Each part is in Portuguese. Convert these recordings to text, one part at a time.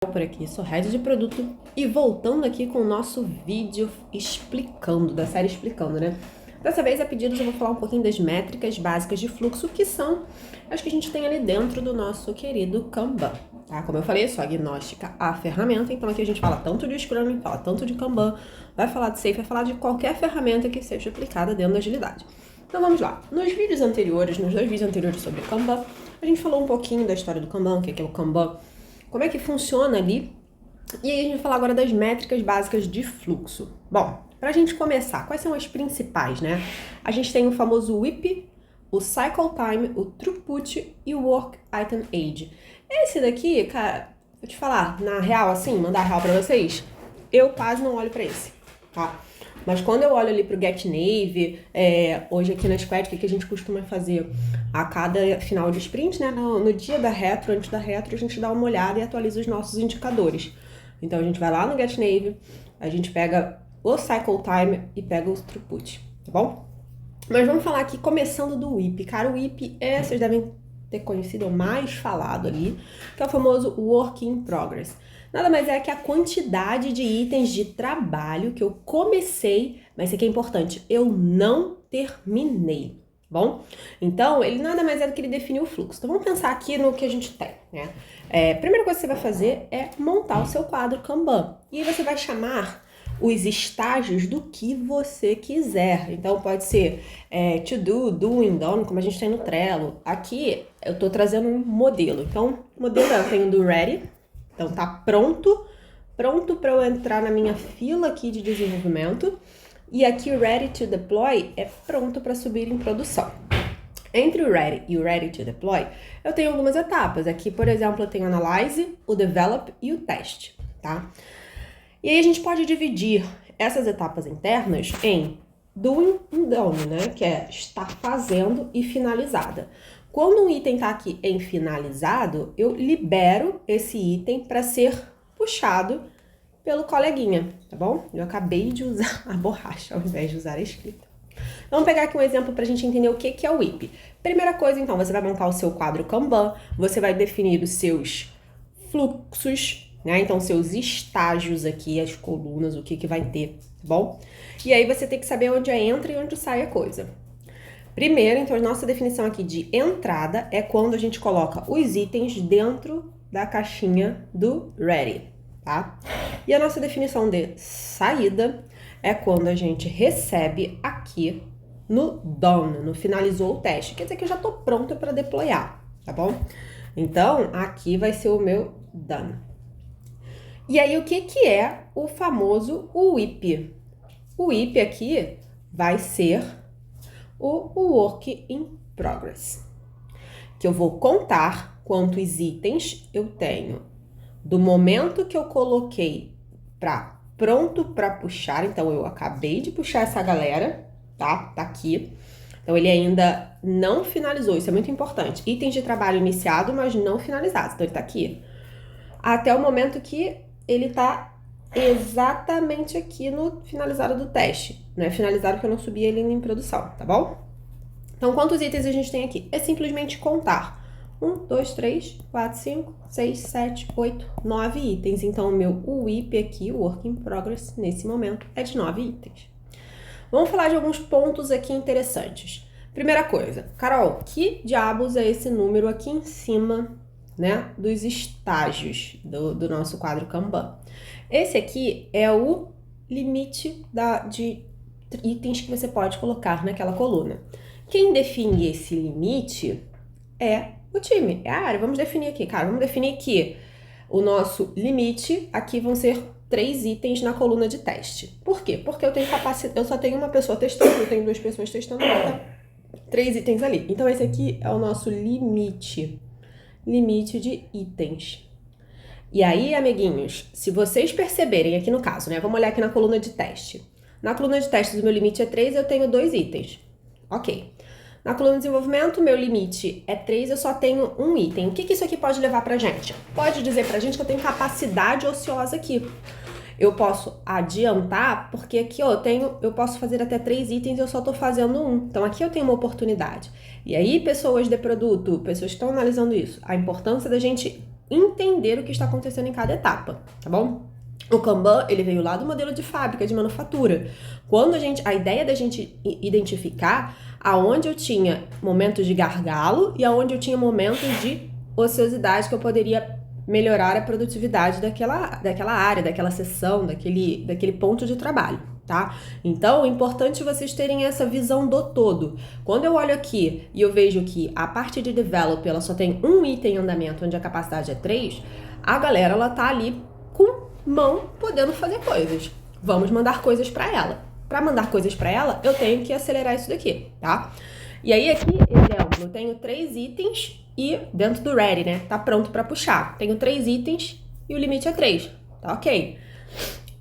Por aqui, sou head de produto e voltando aqui com o nosso vídeo explicando, da série explicando, né? Dessa vez, a pedidos, eu vou falar um pouquinho das métricas básicas de fluxo, que são as que a gente tem ali dentro do nosso querido Kanban, tá? Como eu falei, eu sou agnóstica à ferramenta, então aqui a gente fala tanto de Scrum, fala tanto de Kanban, vai falar de Safe, vai falar de qualquer ferramenta que seja aplicada dentro da agilidade. Então vamos lá. Nos vídeos anteriores, nos 2 vídeos anteriores sobre Kanban, a gente falou um pouquinho da história do Kanban, o que é o Kanban, como é que funciona ali. E aí a gente vai falar agora das métricas básicas de fluxo. Bom, para a gente começar, quais são as principais, né? A gente tem o famoso WIP, o Cycle Time, o Throughput e o Work Item Age. Esse daqui, cara, vou te falar, na real, assim, mandar real para vocês, eu quase não olho para esse, tá? Mas quando eu olho ali pro Get Navy, hoje aqui na Squad, o que a gente costuma fazer? A cada final de sprint, né? No dia da retro, antes da retro, a gente dá uma olhada e atualiza os nossos indicadores. Então a gente vai lá no Get Navy, a gente pega o Cycle Time e pega o Throughput, tá bom? Mas vamos falar aqui, começando do WIP. Cara, o WIP vocês devem ter conhecido ou mais falado ali, que é o famoso Work in Progress. Nada mais é que a quantidade de itens de trabalho que eu comecei, mas isso aqui é importante, eu não terminei, bom? Então, ele nada mais é do que ele definir o fluxo. Então, vamos pensar aqui no que a gente tem, né? A primeira coisa que você vai fazer é montar o seu quadro Kanban. E aí você vai chamar os estágios do que você quiser. Então, pode ser to do, doing, done, como a gente tem no Trello. Aqui, eu tô trazendo um modelo. Então, o modelo eu tenho do ready. Então, tá pronto para eu entrar na minha fila aqui de desenvolvimento. E aqui o Ready to Deploy é pronto para subir em produção. Entre o Ready e o Ready to Deploy, eu tenho algumas etapas. Aqui, por exemplo, eu tenho o Analyze, o Develop e o Test, tá? E aí a gente pode dividir essas etapas internas em Doing e Done, né? Que é estar fazendo e finalizada. Quando um item está aqui em finalizado, eu libero esse item para ser puxado pelo coleguinha, tá bom? Eu acabei de usar a borracha ao invés de usar a escrita. Vamos pegar aqui um exemplo para a gente entender o que é o WIP. Primeira coisa, então, você vai montar o seu quadro Kanban, você vai definir os seus fluxos, né? Então, seus estágios aqui, as colunas, o que vai ter, tá bom? E aí você tem que saber onde entra e onde sai a coisa. Primeiro, então, a nossa definição aqui de entrada é quando a gente coloca os itens dentro da caixinha do Ready, tá? E a nossa definição de saída é quando a gente recebe aqui no Done, no finalizou o teste. Quer dizer que eu já tô pronta para deployar, tá bom? Então, aqui vai ser o meu Done. E aí, o que é o famoso WIP? O WIP aqui vai ser o Work in Progress, que eu vou contar quantos itens eu tenho do momento que eu coloquei pronto para puxar. Então, eu acabei de puxar essa galera, tá? Tá aqui. Então, ele ainda não finalizou, isso é muito importante. Itens de trabalho iniciado, mas não finalizados. Então, ele tá aqui até o momento que ele tá exatamente aqui no finalizado do teste. Não é finalizado que eu não subi ele em produção, tá bom? Então, quantos itens a gente tem aqui? É simplesmente contar. 1, 2, 3, 4, 5, 6, 7, 8, 9 itens. Então, o meu WIP aqui, o Work in Progress, nesse momento, é de 9 itens. Vamos falar de alguns pontos aqui interessantes. Primeira coisa, Carol, que diabos é esse número aqui em cima, né, dos estágios do nosso quadro Kanban? Esse aqui é o limite de itens que você pode colocar naquela coluna. Quem define esse limite é o time, é a área. Vamos definir aqui, cara. Vamos definir que o nosso limite aqui vão ser 3 itens na coluna de teste. Por quê? Porque eu tenho capacidade, eu só tenho uma pessoa testando, eu tenho 2 pessoas testando, então 3 itens ali. Então esse aqui é o nosso limite de itens. E aí, amiguinhos, se vocês perceberem aqui no caso, né? Vamos olhar aqui na coluna de teste. Na coluna de teste, o meu limite é 3, eu tenho 2 itens. Ok. Na coluna de desenvolvimento, meu limite é 3, eu só tenho 1 item. O que isso aqui pode levar pra gente? Pode dizer pra gente que eu tenho capacidade ociosa aqui. Eu posso adiantar, porque aqui ó, eu posso fazer até 3 itens e eu só tô fazendo 1. Então aqui eu tenho uma oportunidade. E aí, pessoas de produto, pessoas que estão analisando isso, a importância da gente entender o que está acontecendo em cada etapa, tá bom? O Kanban, ele veio lá do modelo de fábrica, de manufatura. Quando a ideia da gente identificar aonde eu tinha momentos de gargalo e aonde eu tinha momentos de ociosidade que eu poderia melhorar a produtividade daquela área, daquela seção, daquele ponto de trabalho, tá? Então, é importante vocês terem essa visão do todo. Quando eu olho aqui e eu vejo que a parte de develop, ela só tem um item em andamento, onde a capacidade é 3, a galera, ela tá ali com mão podendo fazer coisas. Vamos mandar coisas para ela. Para mandar coisas para ela, eu tenho que acelerar isso daqui, tá? E aí aqui, exemplo, eu tenho 3 itens e dentro do ready, né? Tá pronto para puxar. Tenho 3 itens e o limite é 3, tá ok?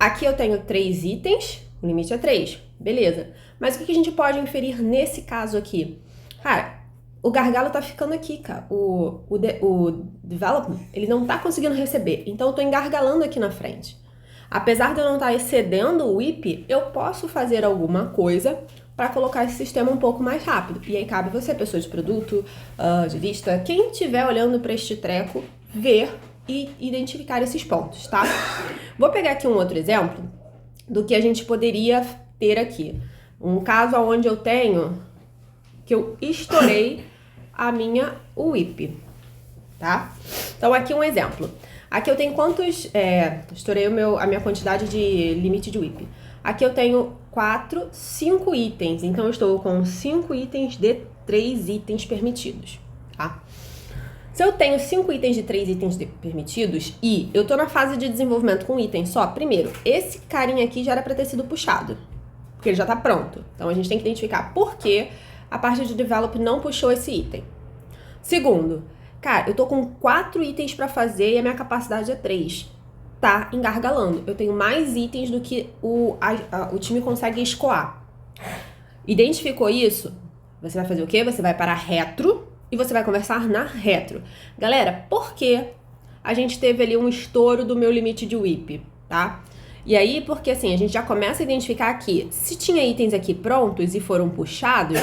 Aqui eu tenho 3 itens, o limite é 3, beleza. Mas o que a gente pode inferir nesse caso aqui? Cara, o gargalo tá ficando aqui, cara. O development, ele não tá conseguindo receber. Então eu tô engargalando aqui na frente. Apesar de eu não estar excedendo o WIP, eu posso fazer alguma coisa para colocar esse sistema um pouco mais rápido. E aí cabe você, pessoa de produto, de vista, quem estiver olhando para este treco, ver e identificar esses pontos, tá? Vou pegar aqui um outro exemplo do que a gente poderia ter aqui. Um caso onde eu tenho que eu estourei a minha WIP, tá? Então aqui um exemplo. Aqui eu tenho quantos... estourei a minha quantidade de limite de WIP. Aqui eu tenho 5 itens. Então eu estou com 5 itens de 3 itens permitidos, tá? Se eu tenho 5 itens de 3 itens permitidos e eu tô na fase de desenvolvimento com um item só, primeiro, esse carinha aqui já era para ter sido puxado, porque ele já tá pronto. Então a gente tem que identificar por que a parte de develop não puxou esse item. Segundo, cara, eu tô com 4 itens para fazer e a minha capacidade é 3. Tá engargalando. Eu tenho mais itens do que o time consegue escoar. Identificou isso? Você vai fazer o quê? Você vai para retro e você vai conversar na retro. Galera, por que a gente teve ali um estouro do meu limite de WIP, tá? E aí, porque assim, a gente já começa a identificar que se tinha itens aqui prontos e foram puxados,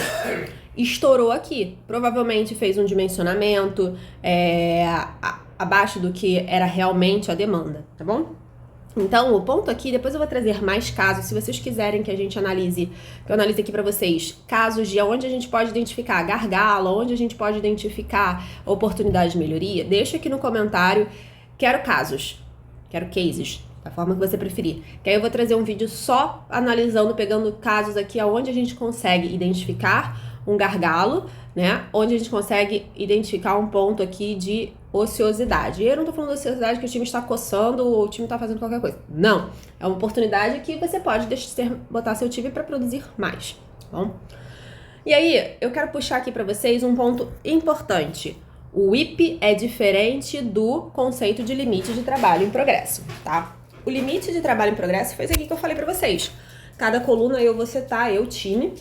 estourou aqui. Provavelmente fez um dimensionamento abaixo do que era realmente a demanda, tá bom? Então, o ponto aqui, depois eu vou trazer mais casos, se vocês quiserem que a gente analise, que eu analise aqui para vocês, casos de onde a gente pode identificar gargalo, onde a gente pode identificar oportunidade de melhoria, deixa aqui no comentário. Quero casos, quero cases, da forma que você preferir. Que aí eu vou trazer um vídeo só analisando, pegando casos aqui onde a gente consegue identificar um gargalo, né? Onde a gente consegue identificar um ponto aqui de ociosidade. E eu não tô falando de ociosidade que o time está coçando ou o time tá fazendo qualquer coisa. Não. É uma oportunidade que você pode botar seu time para produzir mais, tá bom? E aí, eu quero puxar aqui para vocês um ponto importante. O WIP é diferente do conceito de limite de trabalho em progresso, tá? O limite de trabalho em progresso foi isso aqui que eu falei para vocês. Cada coluna eu vou setar, time.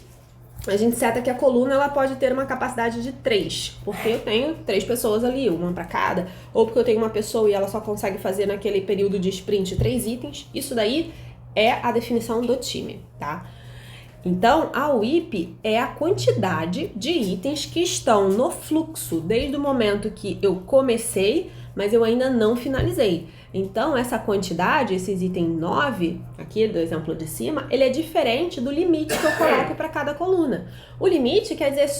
A gente seta que a coluna ela pode ter uma capacidade de 3, porque eu tenho 3 pessoas ali, uma para cada, ou porque eu tenho uma pessoa e ela só consegue fazer naquele período de sprint 3 itens. Isso daí é a definição do time, tá? Então, a WIP é a quantidade de itens que estão no fluxo desde o momento que eu comecei, mas eu ainda não finalizei. Então, essa quantidade, esses itens 9, aqui do exemplo de cima, ele é diferente do limite que eu coloco para cada coluna. O limite quer dizer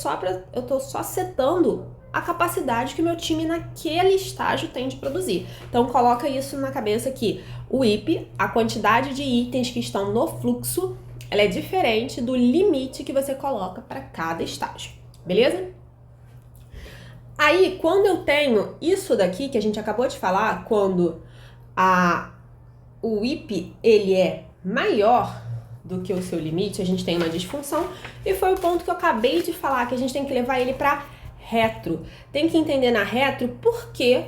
eu estou só setando a capacidade que o meu time naquele estágio tem de produzir. Então, coloca isso na cabeça que o WIP, a quantidade de itens que estão no fluxo, ela é diferente do limite que você coloca para cada estágio, beleza? Aí, quando eu tenho isso daqui, que a gente acabou de falar, quando o WIP ele é maior do que o seu limite, a gente tem uma disfunção, e foi o ponto que eu acabei de falar, que a gente tem que levar ele para retro. Tem que entender na retro por que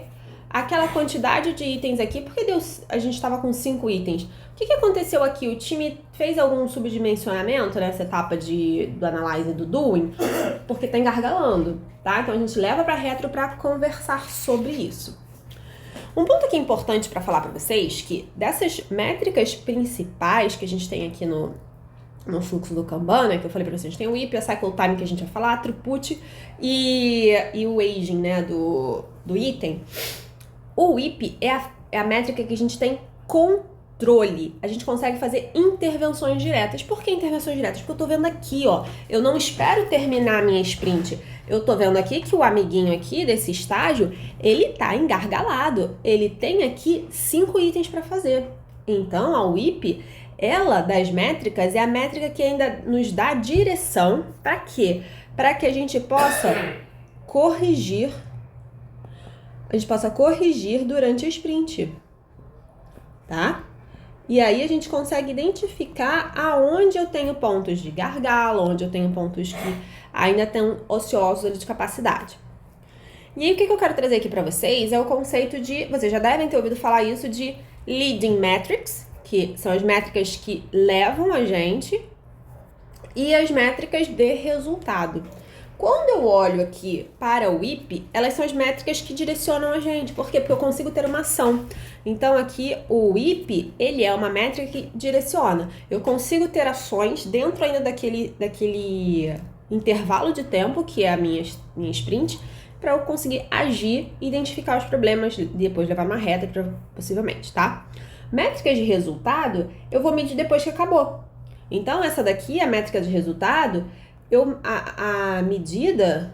aquela quantidade de itens aqui, porque a gente estava com 5 itens. O que aconteceu aqui? O time fez algum subdimensionamento nessa etapa do analyze e do doing, porque está engargalando, tá? Então a gente leva para retro para conversar sobre isso. Um ponto aqui importante para falar para vocês, que dessas métricas principais que a gente tem aqui no fluxo do Kanban, né, que eu falei para vocês, a gente tem o WIP, a cycle time que a gente vai falar, throughput e o aging, né, do item. O WIP é a métrica que a gente tem controle. A gente consegue fazer intervenções diretas. Por que intervenções diretas? Porque eu tô vendo aqui, ó. Eu não espero terminar a minha sprint. Eu tô vendo aqui que o amiguinho aqui desse estágio, ele tá engargalado. Ele tem aqui 5 itens para fazer. Então, a WIP, ela das métricas, é a métrica que ainda nos dá direção. Para quê? Para que a gente possa corrigir. A gente possa corrigir durante a sprint, tá? E aí a gente consegue identificar aonde eu tenho pontos de gargalo, onde eu tenho pontos que ainda estão ociosos ali de capacidade. E aí o que eu quero trazer aqui para vocês é o conceito de, vocês já devem ter ouvido falar isso, de leading metrics, que são as métricas que levam a gente, e as métricas de resultado. Quando eu olho aqui para o WIP, elas são as métricas que direcionam a gente. Por quê? Porque eu consigo ter uma ação. Então, aqui, o WIP, ele é uma métrica que direciona. Eu consigo ter ações dentro ainda daquele intervalo de tempo, que é a minha sprint, para eu conseguir agir e identificar os problemas, depois levar uma reta, possivelmente, tá? Métricas de resultado, eu vou medir depois que acabou. Então, essa daqui, a métrica de resultado, a medida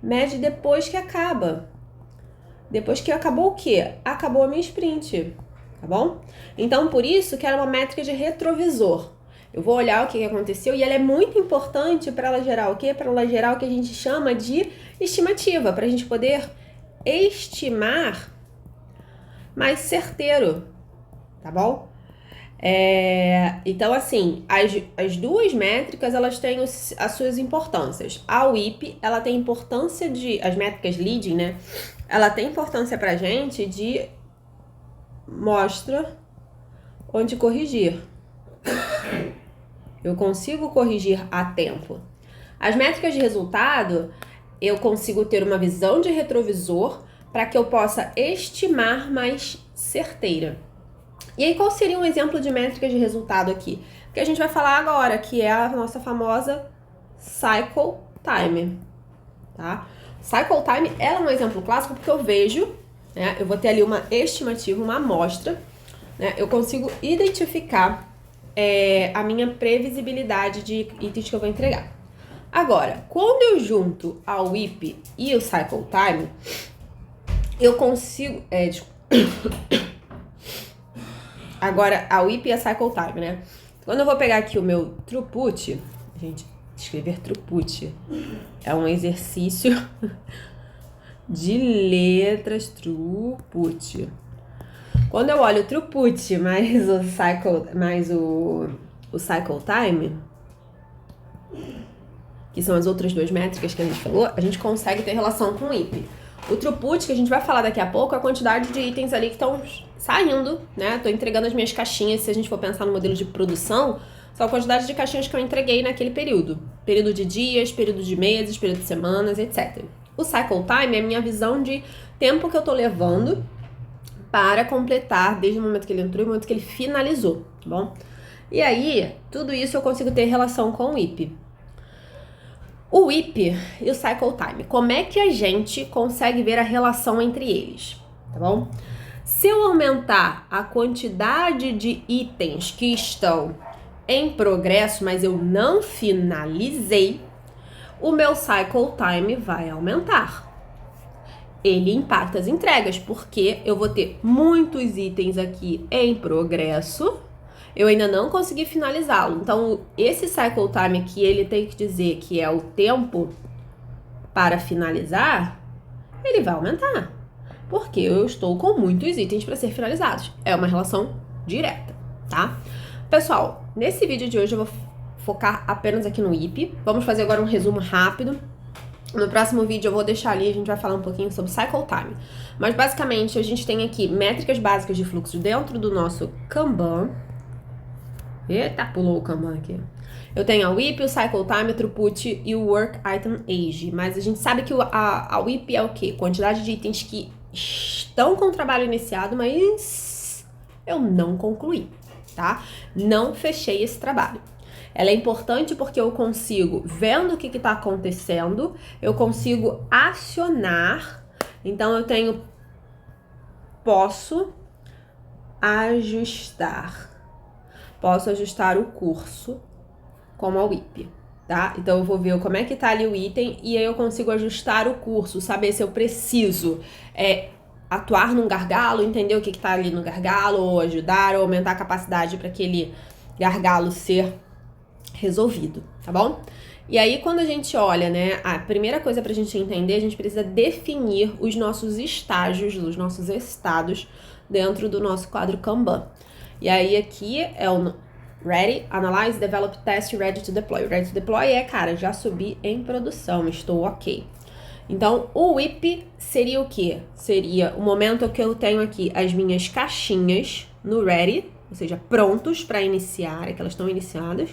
mede depois que acaba. Depois que acabou o quê? Acabou a minha sprint, tá bom? Então, por isso que ela é uma métrica de retrovisor. Eu vou olhar o que aconteceu e ela é muito importante para ela gerar o quê? Para ela gerar o que a gente chama de estimativa, para a gente poder estimar mais certeiro, tá bom? Então, assim, as duas métricas, elas têm as suas importâncias. A WIP, ela tem importância as métricas leading, né? Ela tem importância pra gente de mostra onde corrigir. Eu consigo corrigir a tempo. As métricas de resultado, eu consigo ter uma visão de retrovisor para que eu possa estimar mais certeira. E aí, qual seria um exemplo de métrica de resultado aqui? Que a gente vai falar agora, que é a nossa famosa cycle time, tá? Cycle time, ela é um exemplo clássico porque eu vejo, né? Eu vou ter ali uma estimativa, uma amostra, né? Eu consigo identificar a minha previsibilidade de itens que eu vou entregar. Agora, quando eu junto a WIP e o cycle time, eu consigo... Agora, a WIP e a cycle time, né? Quando eu vou pegar aqui o meu throughput, gente, escrever throughput é um exercício de letras, throughput. Quando eu olho o throughput mais o cycle time, que são as outras duas métricas que a gente falou, a gente consegue ter relação com o WIP. O throughput, que a gente vai falar daqui a pouco, é a quantidade de itens ali que estão saindo, né? Tô entregando as minhas caixinhas, se a gente for pensar no modelo de produção, são a quantidade de caixinhas que eu entreguei naquele período. Período de dias, período de meses, período de semanas, etc. O cycle time é a minha visão de tempo que eu tô levando para completar, desde o momento que ele entrou e o momento que ele finalizou, tá bom? E aí, tudo isso eu consigo ter relação com o WIP. O WIP e o cycle time, como é que a gente consegue ver a relação entre eles, tá bom? Se eu aumentar a quantidade de itens que estão em progresso, mas eu não finalizei, o meu cycle time vai aumentar. Ele impacta as entregas, porque eu vou ter muitos itens aqui em progresso, eu ainda não consegui finalizá-lo. Então, esse cycle time que ele tem que dizer que é o tempo para finalizar, ele vai aumentar. Porque eu estou com muitos itens para ser finalizados. É uma relação direta, tá? Pessoal, nesse vídeo de hoje eu vou focar apenas aqui no WIP. Vamos fazer agora um resumo rápido. No próximo vídeo eu vou deixar ali, a gente vai falar um pouquinho sobre cycle time. Mas basicamente a gente tem aqui métricas básicas de fluxo dentro do nosso Kanban. Eita, pulou o Kanban aqui. Eu tenho a WIP, o Cycle Time, o Throughput e o Work Item Age. Mas a gente sabe que a WIP é o quê? Quantidade de itens que estão com o trabalho iniciado, mas eu não concluí, tá? Não fechei esse trabalho. Ela é importante porque eu consigo, vendo o que está acontecendo, eu consigo acionar. Então, eu tenho posso ajustar. Posso ajustar o curso como a WIP, tá? Então eu vou ver como é que tá ali o item e aí eu consigo ajustar o curso, saber se eu preciso atuar num gargalo, entender o que tá ali no gargalo, ou ajudar, ou aumentar a capacidade para aquele gargalo ser resolvido, tá bom? E aí, quando a gente olha, né, a primeira coisa pra gente entender, a gente precisa definir os nossos estágios, os nossos estados dentro do nosso quadro Kanban. E aí, aqui é o Ready, Analyze, Develop, Test, Ready to Deploy. Ready to Deploy cara, já subi em produção, estou ok. Então, o WIP seria o quê? Seria o momento que eu tenho aqui as minhas caixinhas no Ready, ou seja, prontos para iniciar, que elas estão iniciadas,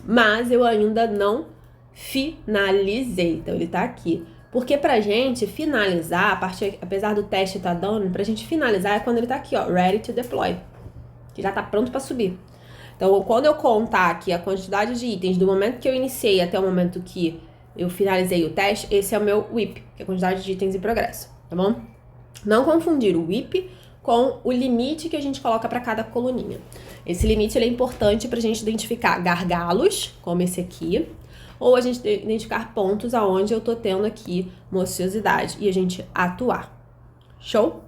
mas eu ainda não finalizei. Então, ele tá aqui. Porque pra gente finalizar, apesar do teste estar dando, pra gente finalizar é quando ele tá aqui, ó, Ready to Deploy, que já tá pronto para subir. Então, quando eu contar aqui a quantidade de itens do momento que eu iniciei até o momento que eu finalizei o teste, esse é o meu WIP, que é a quantidade de itens em progresso, tá bom? Não confundir o WIP com o limite que a gente coloca para cada coluninha. Esse limite ele é importante para a gente identificar gargalos, como esse aqui, ou a gente identificar pontos aonde eu tô tendo aqui ociosidade e a gente atuar. Show?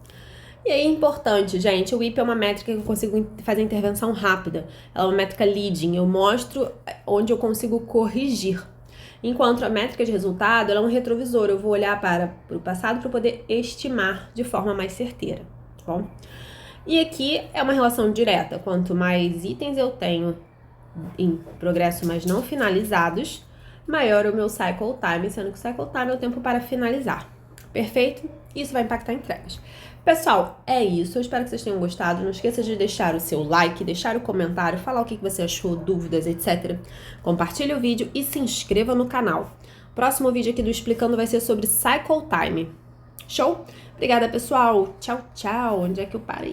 E aí é importante, gente, o WIP é uma métrica que eu consigo fazer intervenção rápida. Ela é uma métrica leading, eu mostro onde eu consigo corrigir. Enquanto a métrica de resultado, ela é um retrovisor, eu vou olhar para o passado para poder estimar de forma mais certeira, tá bom? E aqui é uma relação direta, quanto mais itens eu tenho em progresso, mas não finalizados, maior o meu cycle time, sendo que o cycle time é o tempo para finalizar. Perfeito? Isso vai impactar entregas. Pessoal, é isso. Eu espero que vocês tenham gostado. Não esqueça de deixar o seu like, deixar o comentário, falar o que você achou, dúvidas, etc. Compartilhe o vídeo e se inscreva no canal. Próximo vídeo aqui do Explicando vai ser sobre Cycle Time. Show? Obrigada, pessoal. Tchau, tchau. Onde é que eu parei?